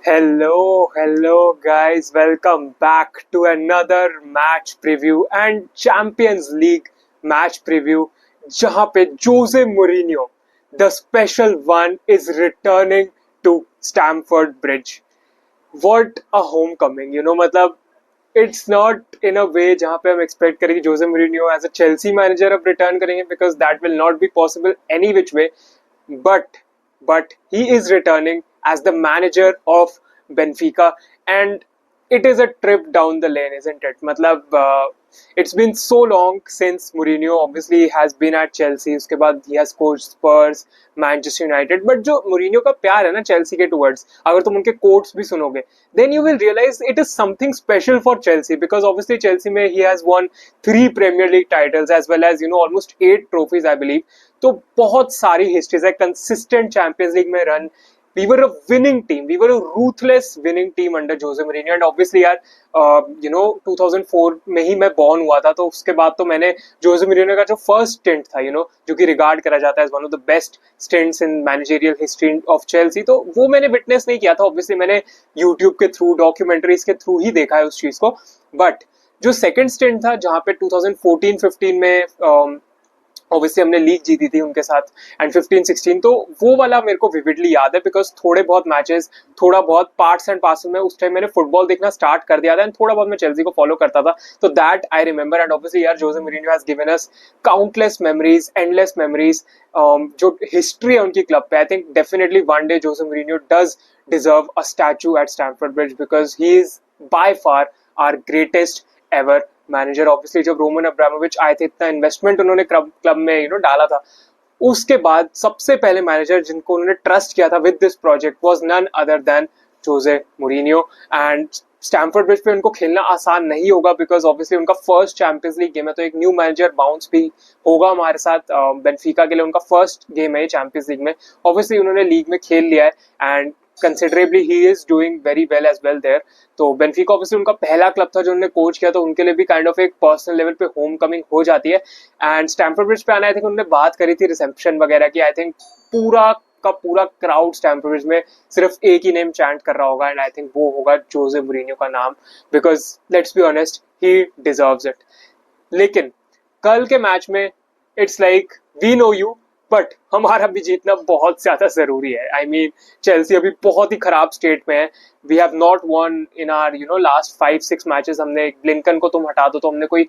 Hello guys, welcome back to another match preview and Champions League match preview जहां पे Jose Mourinho, the special one, is returning to Stamford Bridge. What a homecoming, मतलब it's not in a way जहां पे हम expect करें कि Jose Mourinho as a Chelsea manager अब return करेंगे because that will not be possible any which way. But he is returning as the manager of Benfica, and it is a trip down the lane, isn't it? It's been so long since Mourinho obviously has been at Chelsea. उसके बाद he has coached Spurs, Manchester United. But जो Mourinho का प्यार है ना Chelsea के towards, अगर तुम उनके quotes भी सुनोगे, then you will realize it is something special for Chelsea because obviously Chelsea में he has won 3 Premier League titles as well as almost 8 trophies I believe. तो बहुत सारी हिस्ट्रीज है, कंसिस्टेंट चैंपियंस लीग में run. We were a winning team. We were a ruthless winning team under Jose Mourinho. And obviously यार 2004 में ही मैं born हुआ था, तो उसके बाद तो मैंने Jose Mourinho का जो फर्स्ट स्टिंट था जो कि रिगार्ड करा जाता है one of the best stints in managerial history of Chelsea, तो वो मैंने विटनेस नहीं किया था. ऑब्वियसली मैंने यूट्यूब के थ्रू, डॉक्यूमेंट्रीज के थ्रू ही देखा है उस चीज को. बट जो सेकंड स्टिंट था जहाँ पे 2014-15 में ऑब्वियसली हमने लीग जीती थी उनके साथ, एंड 15-16, तो वो वाला मेरे को विविडली याद है बिकॉज थोड़े बहुत मैचेस, थोड़ा बहुत पार्ट्स एंड पार्सल में उस टाइम मैंने फुटबॉल देखना स्टार्ट कर दिया था एंड थोड़ा बहुत मैं चेल्सी को फॉलो करता था, तो that I remember. And obviously यार Jose Mourinho has given us countless memories, endless memories. जो हिस्ट्री है उनकी क्लब पे, I think definitely one day Jose Mourinho does deserve a statue at Stamford Bridge because he is by far our greatest ever manager. Obviously जब Roman Abramovich आए थे, इतना investment उन्होंने club में डाला था, उसके बाद सबसे पहले मैनेजर जिनको उन्होंने ट्रस्ट किया था with this project was none other than Jose Mourinho. And Stamford Bridge पे उनको खेलना आसान नहीं होगा बिकॉज ऑब्वियसली उनका फर्स्ट चैंपियंस लीग गेम है, तो एक न्यू मैनेजर बाउंस भी होगा हमारे साथ. बेनफिका के लिए उनका फर्स्ट गेम है चैंपियंस लीग में. ऑब्वियसली उन्होंने लीग में खेल लिया है and considerably he is doing very well as well there. तो बेनफिका ऑब्वियसली उनका पहला क्लब था जो उन्होंने कोच किया, तो उनके लिए भी काइंड ऑफ एक पर्सनल लेवल पे होम कमिंग हो जाती है. एंड स्टैमफोर्ड ब्रिज पे आना, आई थिंक उन्होंने बात करी थी रिसेप्शन वगैरह की, आई थिंक पूरा का पूरा क्राउड स्टैमफोर्ड ब्रिज में सिर्फ एक ही नेम चैंट कर रहा होगा, एंड आई थिंक वो होगा जोसे मूरिन्हो का नाम, because let's be honest he deserves it. लेकिन कल के मैच में it's like we know you, but हमारा भी जीतना बहुत ज्यादा जरूरी है. आई मीन चेल्सी अभी बहुत ही खराब स्टेट में है. We have not won in our last 5-6 matches. हमने लिंकन को तुम हटा दो तो हमने कोई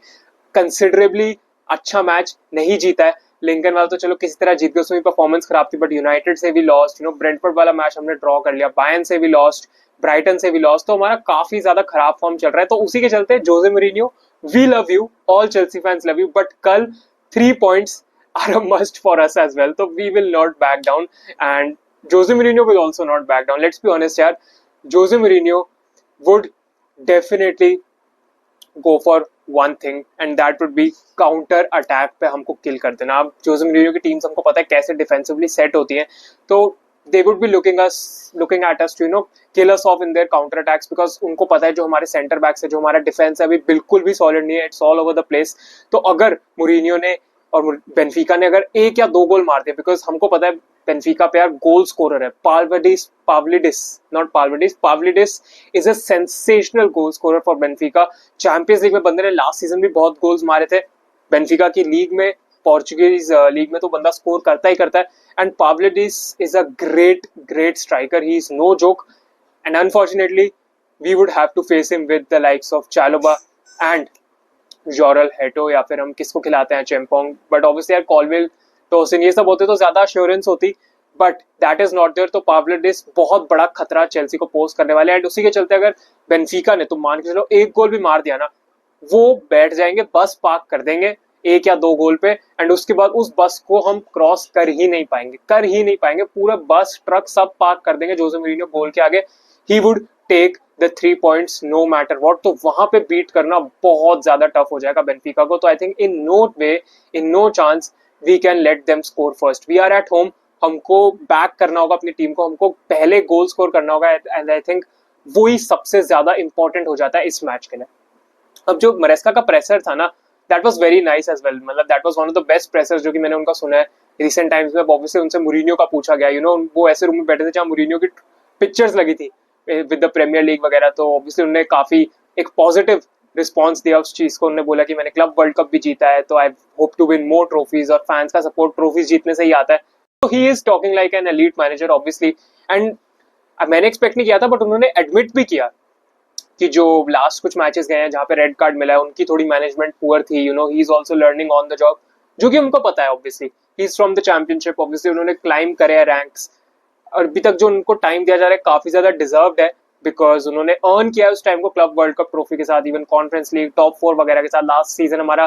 कंसिडरेबली अच्छा मैच नहीं जीता है. लिंकन वाला तो चलो किसी तरह जीत गए, उसमें परफॉर्मेंस खराब थी, बट यूनाइटेड से भी लॉस्ट, ब्रेंटफोर्ड वाला मैच हमने ड्रॉ कर लिया, बायर्न से भी लॉस्ट, ब्राइटन से भी लॉस्ट, तो हमारा काफी ज्यादा खराब फॉर्म चल रहा है. तो उसी के चलते Jose Mourinho, we love you, all Chelsea fans love you, but कल 3 points are a must for us as well. So we will not back down, and Jose Mourinho will also not back down. Let's be honest, yaar. Jose Mourinho would definitely go for one thing, and that would be counter attack पे हमको kill कर देना. अब Jose Mourinho की teams हमको पता है कैसे डिफेंसिवली सेट होती हैं, तो they would be looking at us to kill us off in their counter attacks because उनको पता है जो हमारे सेंटर बैक्स है, जो हमारा डिफेंस है अभी बिल्कुल भी सॉलिड नहीं है, it's all over the place. तो अगर मूरिन्हो ने और बेनफिका ने अगर 1 या 2 गोल मार दिए, बिकॉज हमको पता है बेनफिका पे यार गोल स्कोरर है Pavlidis is a sensational goal scorer for Benfica. Champions league में बंदे ने लास्ट सीजन भी बहुत गोल्स मारे थे. बेनफिका की लीग में, पोर्चुगीज लीग में तो बंदा स्कोर करता ही करता है. And Pavlidis is a great striker, he is no joke. And unfortunately we would have to face him with the likes of Chalobah and Jorrel Hato, या फिर हम किसको खिलाते हैं, चेम्पोंग. बट ऑब्वियसली यार कॉलविल, टोसिन, ये सब होते तो ज्यादा अश्योरेंस होती, but that is not there. तो पावलिडिस बहुत बड़ा खतरा चेल्सी को पोस्ट करने वाले. एंड उसी के चलते अगर बेनफिका ने, तो मान के चलो 1 गोल भी मार दिया ना, वो बैठ जाएंगे, बस पार्क कर देंगे 1 या 2 गोल पे, एंड उसके बाद उस बस को हम क्रॉस कर ही नहीं पाएंगे. पूरा बस ट्रक सब पार्क कर देंगे जोसे मूरिन्हो गोल के आगे. He would take the 3 points no matter what. तो वहां पे बीट करना बहुत ज्यादा टफ हो जाएगा बेनफिका को. तो I think in no chance we can let them score first. We are at home, हमको बैक करना होगा अपनी टीम को, हमको पहले गोल स्कोर करना होगा, एंड आई थिंक वही सबसे ज्यादा इंपॉर्टेंट हो जाता है इस मैच के लिए. अब जो मरेस्का का प्रेसर था ना, that was very nice as well. मतलब that was one of the best pressers जो कि मैंने उनका सुना है रिसेंट टाइम्स में. ऑब्वियसली उनसे मूरिन्हो का पूछा गया, वो ऐसे रूम में बैठे थे जहां मूरिन्हो की पिक्चर्स लगी थी, विद द प्रीमियर लीग वगैरह, तो ऑब्वियसली उन्होंने काफी एक पॉजिटिव रिस्पॉन्स दिया उस चीज को। उन्होंने बोला कि मैंने क्लब वर्ल्ड कप भी जीता है, तो I hope to win more trophies, और फैंस का सपोर्ट ट्रॉफीज जीतने से ही आता है। तो he is talking like an elite manager obviously. And मैंने एक्सपेक्ट नहीं किया था, बट उन्होंने एडमिट भी किया कि जो लास्ट कुछ मैचेस गए हैं जहाँ पे रेड कार्ड मिला है, उनकी थोड़ी मैनेजमेंट पुअर थी। You know, he is also learning on the job, जो कि उनको पता है obviously. He is from the championship, obviously उन्होंने क्लाइम करे रैंक्स, और अभी तक जो उनको टाइम दिया जा रहा है काफी ज्यादा डिजर्व्ड है, बिकॉज उन्होंने अर्न किया है उस टाइम को क्लब वर्ल्ड कप ट्रॉफी के साथ, इवन कॉन्फ्रेंस लीग टॉप 4 वगैरह के साथ। लास्ट सीजन हमारा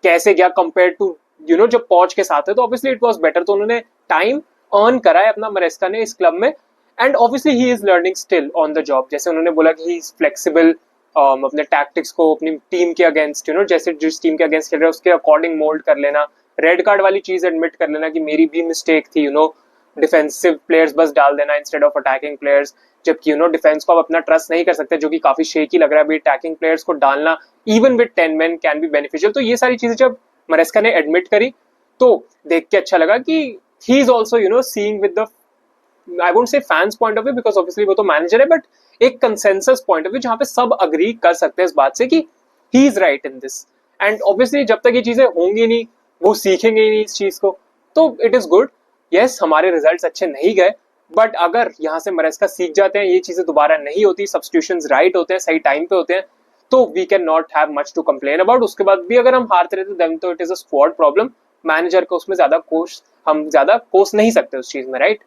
कैसे गया कंपेयर टू यू नो जब पॉच के साथ है, तो ऑब्वियसली इट वाज बेटर। तो उन्होंने टाइम अर्न करा है अपना मरेस्का ने इस क्लब में, and obviously he is learning still on the job. जैसे उन्होंने बोला कि ही इज फ्लेक्सिबल, अपने टैक्टिक्स को अपनी टीम के अगेंस्ट, यू नो जैसे जिस टीम के अगेंस्ट खेल रहे हैं उसके अकॉर्डिंग मोल्ड कर लेना, रेड कार्ड वाली चीज एडमिट कर लेना कि मेरी भी मिस्टेक थी, यू नो डिफेंसिव प्लेयर्स बस डाल देना इंस्टेड ऑफ अटैकिंग प्लेयर्स, जबकि यू नो डिफेंस को आप अपना ट्रस्ट नहीं कर सकते, जो कि काफी शेकी लग रहा है। अभी अटैकिंग प्लेयर्स को डालना even with 10 men can be beneficial. तो ये सारी चीजें जब मरेस्का ने एडमिट करी तो देख के अच्छा लगा कि he is also you know seeing with the, I won't say fans point of view, because obviously वो तो मैनेजर है, बट एक कंसेंसस पॉइंट ऑफ व्यू जहां पे सब अग्री कर सकते हैं इस बात से कि he is right in this. And obviously जब तक ये चीजें होंगी नहीं, वो सीखेंगे ही नहीं इस चीज को, तो इट इज गुड। यस, हमारे रिजल्ट्स अच्छे नहीं गए, बट अगर यहाँ से मरेस्का सीख जाते हैं, ये चीजें दोबारा नहीं होती, सब्स्टिट्यूशंस राइट होते हैं, सही टाइम पे होते हैं, तो we can not have much to complain about. उसके बाद भी अगर हम हारते रहते देन तो it is a squad problem, manager को उसमें ज्यादा कोस, हम ज्यादा कोस नहीं सकते उस चीज में, राइट।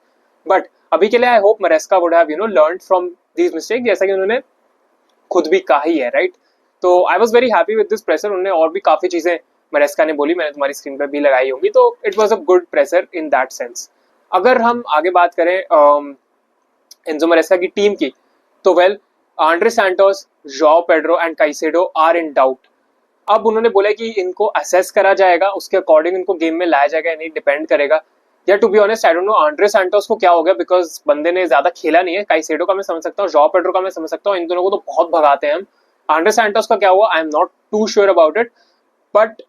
बट अभी के लिए I hope मरेस्का would have you know learn from these mistake, जैसा कि उन्होंने खुद भी कहा ही है, राइट। तो I was very happy with this pressure. उन्होंने और भी काफी चीजें मरेस्का ने बोली, मैंने तुम्हारी स्क्रीन पर भी लगाई होंगी, तो it was a good pressure in that sense. अगर हम आगे बात करें एंजो मरेस्का की टीम की, तो well Andrey Santos, João Pedro and Caicedo are in doubt. अब उन्होंने बोला कि इनको असेस करा जाएगा, उसके अकॉर्डिंग इनको गेम में लाया जाएगा, नहीं डिपेंड करेगा। या to be honest I don't know Andrey Santos को क्या हो गया, बिकॉज बंदे ने ज्यादा खेला नहीं है। काइसेडो का मैं समझ सकता हूँ, जॉ पेड्रो का मैं समझ सकता हूँ, इन दोनों को तो बहुत भगाते हैं हम। आंड्रे सैंटोस का क्या हुआ, I am not too sure about it, but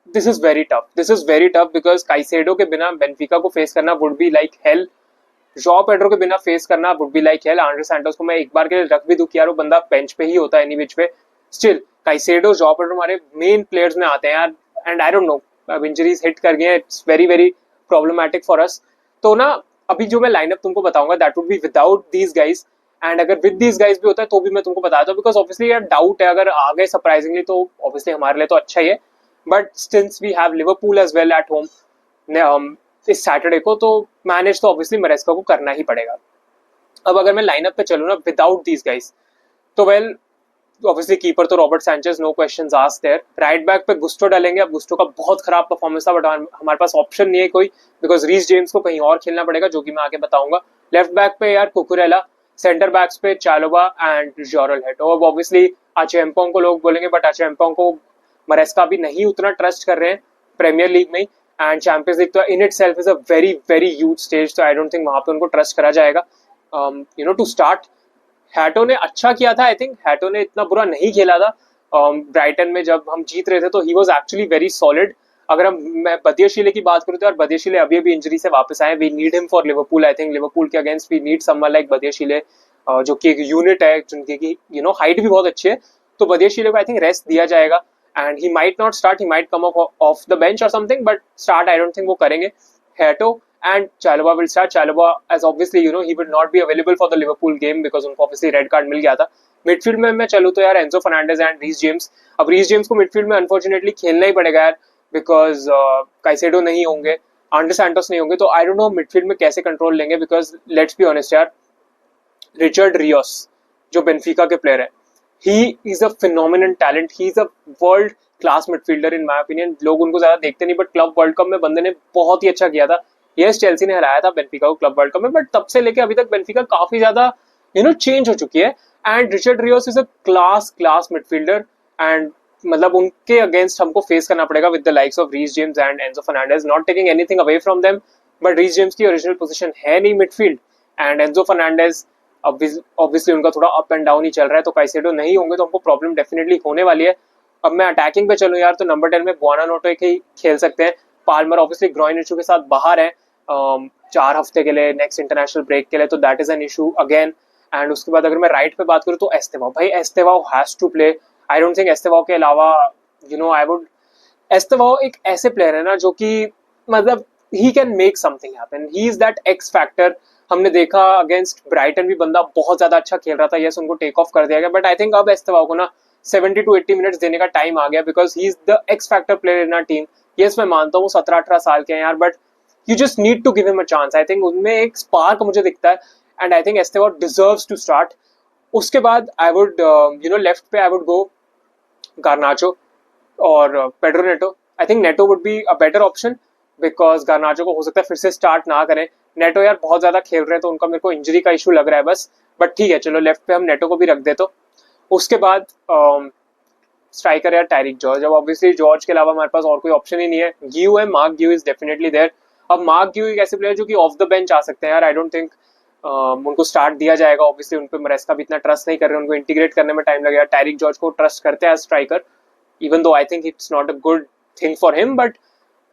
this is very tough, this is very tough, because Caicedo के बिना बेंफिका को फेस करना would be like hell, João Pedro के बिना फेस करना would be like hell. Andrey Santos को मैं एक बार के लिए रख भी दूं कि यार वो बंदा बेंच पे ही होता है एनी विच पे, स्टिल काइसेडो, जॉ पेड्रो हमारे मेन प्लेयर्स में आते हैं यार। एंड आई डोंट नो, अब इंजरीज हिट कर गए हैं, it's very very problematic for us. तो ना अभी जो मैं लाइनअप तुमको बताऊंगा that would be without these guys, and अगर विद दीज गाइज भी होता है तो भी मैं तुमको बताता हूँ, बिकॉज ऑब्वियसली यार डाउट है, अगर आ गए सरप्राइजिंगली तो ऑब्वियसली हमारे लिए तो अच्छा ही है, but since we have Liverpool as well at home इस सैटरडे को, तो मैनेज तो ऑब्वियसली मरेस्का को करना ही पड़ेगा। अब अगर मैं लाइनअप पे चलूँ ना विदाउट दीज गाइज, तो वेल ऑब्वियसली कीपर तो Robert Sánchez, no questions asked there. Right back पे गुस्टो डालेंगे, अब गुस्टो का बहुत खराब परफॉर्मेंस था, बट हमारे पास ऑप्शन नहीं है कोई, बिकॉज रीस जेम्स को कहीं और खेलना पड़ेगा, जो कि मैं आगे बताऊंगा। लेफ्ट बैक पे यार कुकुरेला, सेंटर बैक्स पे चालोबा एंड जोरल हेटो। अब ऑब्वियसली अचेम्पोंग को लोग बोलेंगे, बट अचेम्पोंग को मरेस्का भी नहीं उतना ट्रस्ट कर रहे हैं प्रीमियर लीग में, एंड चैंपियंस लीग तो in it self is a very very huge stage, तो आई डोंट थिंक वहां पे उनको ट्रस्ट करा जाएगा। यू नो टू स्टार्ट हैटो ने अच्छा किया था, आई थिंक हैटो ने इतना बुरा नहीं खेला था ब्राइटन में जब हम जीत रहे थे, तो he was actually very solid. अगर मैं बदियाशीले की बात करूँ तो यार बदियाशीले अभी अभी इंजरी से वापस आए, we need him for Liverpool. I think Liverpool के against we need someone like Badiashile, जो कि एक यूनिट है जिनकी की यू नो हाइट भी बहुत अच्छी है, तो बदियाशीले को आई थिंक रेस्ट दिया जाएगा, and he might not start, he might come off the bench और something, but start I don't think वो करेंगे। हैटो and Chalobah will start. Chalobah, as obviously you know, he would not be available for the Liverpool game because उनको obviously red card मिल गया था। Midfield में मैं चलूँ तो यार Enzo Fernández and Reece James. अब रीस जेम्स को मिडफील्ड में अनफॉर्चुनेटली खेलना ही पड़ेगा यार, बिकॉज काइसेडो नहीं होंगे, आंड्रे सैंटोस नहीं होंगे, तो आई डोंट नो मिडफील्ड में कैसे कंट्रोल लेंगे, बिकॉज लेट्स बी ऑनेस्ट यार, रिचर्ड रियोस जो बेनफिका के प्लेयर है, he is a phenomenal talent, he is a world class midfielder in my opinion. लोग उनको ज्यादा देखते नहीं, बट क्लब वर्ल्ड कप में बंदे ने बहुत ही अच्छा किया था। यस, चेल्सी ने हराया था बेनफिका को क्लब वर्ल्ड कप में, बट तब से लेके अभी तक बेनफिका काफी ज्यादा यू नो चेंज हो चुकी है, and Richard Ríos is a class midfielder, and मतलब उनके अगेंस्ट हमको फेस करना पड़ेगा with the likes of Reece James and Enzo Fernández. Not taking anything away from them, but Reece James की original position है नहीं midfield, and Enzo Fernández obviously उनका थोड़ा अप एंड डाउन ही चल रहा है, तो काइसेडो नहीं होंगे तो हमको प्रॉब्लम डेफिनेटली होने वाली है। अब मैं अटैकिंग पे चलूँ यार, तो नंबर 10 में बुआना नोटो ही खेल सकते हैं। पाल्मर ऑब्वियसली ग्रॉइन इशू के साथ बाहर है 4 हफ्ते के लिए नेक्स्ट इंटरनेशनल ब्रेक के लिए, तो that is an issue again. And उसके बाद अगर मैं राइट पे बात करूँ तो एस्तेवाओ, भाई Estêvão has to play. I don't think Estêvão के अलावा आई वुड, एस्तेवाओ एक ऐसे प्लेयर है ना जो कि मतलब he can make something happen, he is that x factor. हमने देखा अगेंस्ट ब्राइटन भी बंदा बहुत ज्यादा अच्छा खेल रहा था, यस उनको टेक ऑफ कर दिया गया, बट आई थिंक अब एस्तेवाओ को ना 70 to 80 मिनट्स देने का टाइम आ गया, because he is the X factor player in our team. Yes मैं मानता हूँ 17-18 साल के हैं यार, but you just need to give him a chance. I think उनमें एक स्पार्क मुझे दिखता है, and I think Estêvão deserves to start. उसके बाद आई वुड लेफ्ट पे आई वुड गो गार्नाचो और Pedro Neto. I think NATO would be a better option, because Garnacho को हो सकता है फिर से स्टार्ट ना करें। नेटो यार बहुत ज्यादा खेल रहे हैं तो उनका मेरे को इंजरी का इशू लग रहा है बस, बट ठीक है चलो लेफ्ट पे हम नेटो को भी रख दे। तो उसके बाद स्ट्राइकर यार टायरिक जॉर्ज। अब ऑब्वियसली जॉर्ज के अलावा हमारे पास और कोई ऑप्शन ही नहीं है। गियू है, Marc Guiu is definitely there. अब मार्क गियू एक ऐसे प्लेयर जो कि ऑफ द बेंच आ सकते हैं यार, आई डोंट थिंक उनको स्टार्ट दिया जाएगा। ऑब्वियसली उन पर मरेस्का भी इतना ट्रस्ट नहीं कर रहे, उनको इंटीग्रेट करने में टाइम लगेगा। टायरिक जॉर्ज को ट्रस्ट करते हैं as striker, even though I think it's not a good thing for him, but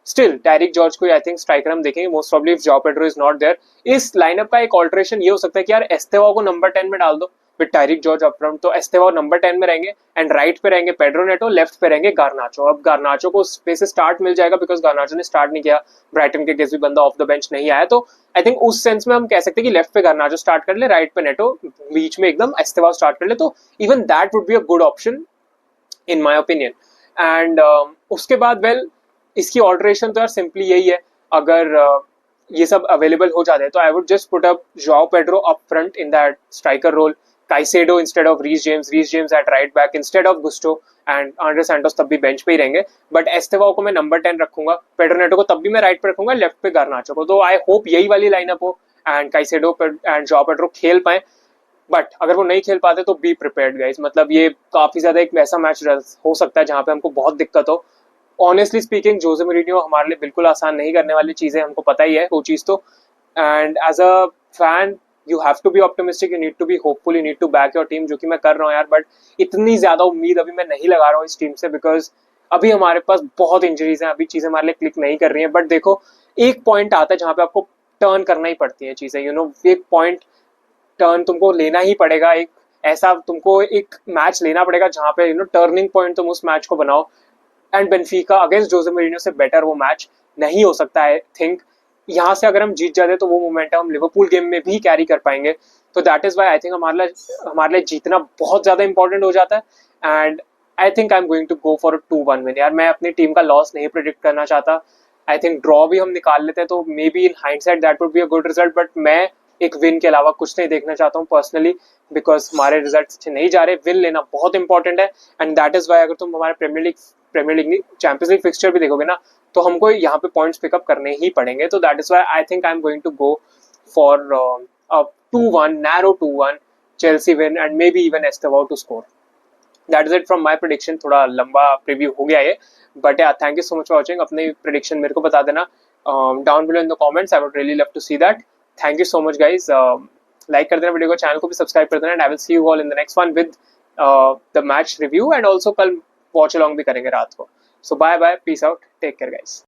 still Tyrique George को आई थिंक स्ट्राइकर हम देखेंगे most probably if Joao Pedro is not there. इस lineup का एक alteration ये हो सकता है कि यार एस्तेवाओ को नंबर 10 में डाल दो विद टायरिक जॉर्ज अप फ्रंट, तो एस्तेवाओ नंबर 10 में रहेंगे एंड राइट पे रहेंगे पेड्रो नेटो, लेफ्ट पे रहेंगे गार्नाचो। अब गार्नाचो को स्पेस से स्टार्ट मिल जाएगा बिकॉज गार्नाचो ने स्टार्ट नहीं किया, ब्राइटन के किसी बंदा ऑफ द बेंच नहीं आया, तो आई थिंक उस सेंस में हम कह सकते हैं कि लेफ्ट पे गार्नाचो स्टार्ट कर ले, राइट पे नेटो, बीच में एकदम एस्तेवाओ स्टार्ट कर ले, तो even that would be a good option in my opinion. And उसके बाद वेल इसकी ऑल्टरेशन तो यार सिंपली यही है, अगर ये सब अवेलेबल हो जाते हैं तो I would just put up João Pedro up front in that striker role, Caicedo instead of Reece James at right back instead of Gusto, and Andrey Santos तब भी बेंच पे ही रहेंगे, बट एस्तेवाओ को मैं नंबर 10 रखूंगा, पेड्रो नेटो को तब भी मैं राइट पे रखूंगा, लेफ्ट पे गार्नाचो को। तो आई होप यही वाली लाइनअप हो and Caicedo and jaw Pedro खेल पाए, बट अगर वो नहीं खेल पाते तो बी प्रिपेयर्ड गाइस। मतलब ये काफी ज्यादा एक ऐसा मैच हो सकता है जहां पे हमको बहुत दिक्कत हो। ऑनेस्टली स्पीकिंग जोसे मोरिन्यो हमारे लिए बिल्कुल आसान नहीं करने वाली चीजें, हमको पता ही है वो चीज तो, and as a fan you have to be optimistic, you need to be hopeful, you need to back your team, जो कि मैं कर रहा हूँ यार, बट इतनी ज्यादा उम्मीद अभी मैं नहीं लगा रहा हूँ इस टीम से, बिकॉज अभी हमारे पास बहुत इंजरीज हैं, अभी चीजें हमारे लिए क्लिक नहीं कर रही हैं। बट देखो एक पॉइंट आता है जहां पे आपको टर्न करना ही पड़ती है चीजें, एक पॉइंट टर्न तुमको लेना ही पड़ेगा, एक ऐसा तुमको एक मैच लेना पड़ेगा जहां पे टर्निंग पॉइंट तुम उस मैच को बनाओ, एंड बेनफिका अगेंस्ट जोसे मोरिन्यो से बेटर वो मैच नहीं हो सकता है। थिंक यहाँ से अगर हम जीत जाते तो वो मोमेंटम हम लिवरपूल गेम में भी कैरी कर पाएंगे, तो that is why I think हमारे लिए जीतना बहुत ज्यादा इंपॉर्टेंट हो जाता है। And I think I am going to go for 2-1 win यार, मैं अपनी टीम का लॉस नहीं प्रिडिक्ट करना चाहता। आई थिंक ड्रॉ भी हम निकाल लेते हैं तो may be in hindsight that would be a good result, but मैं एक विन के अलावा कुछ नहीं देखना चाहता हूँ पर्सनली, बिकॉज हमारे रिजल्ट अच्छे नहीं जा रहे, विन लेना बहुत इंपॉर्टेंट है। एंड दैट इज वाई अगर तुम हमारे Premier League Champions League fixture भी देखोगे ना, तो हमको यहाँ पे पॉइंट्स पिकअप करने ही पड़ेंगे, तो that is why I think I am going to go for 2-1 narrow 2-1 Chelsea win, and maybe even Estêvão to score. That is it from my prediction. थोड़ा लंबा प्रीव्यू हो गया ये, but thank you so much for watching. अपनी prediction मेरे को बता देना down below in the comments, I would really love to see that. Thank you so much guys, like कर देना वीडियो को, चैनल को भी सब्सक्राइब कर देना, and I will see you all in the next one with the match review, and also कल watch along भी करेंगे रात को। So bye bye, peace out, take care guys.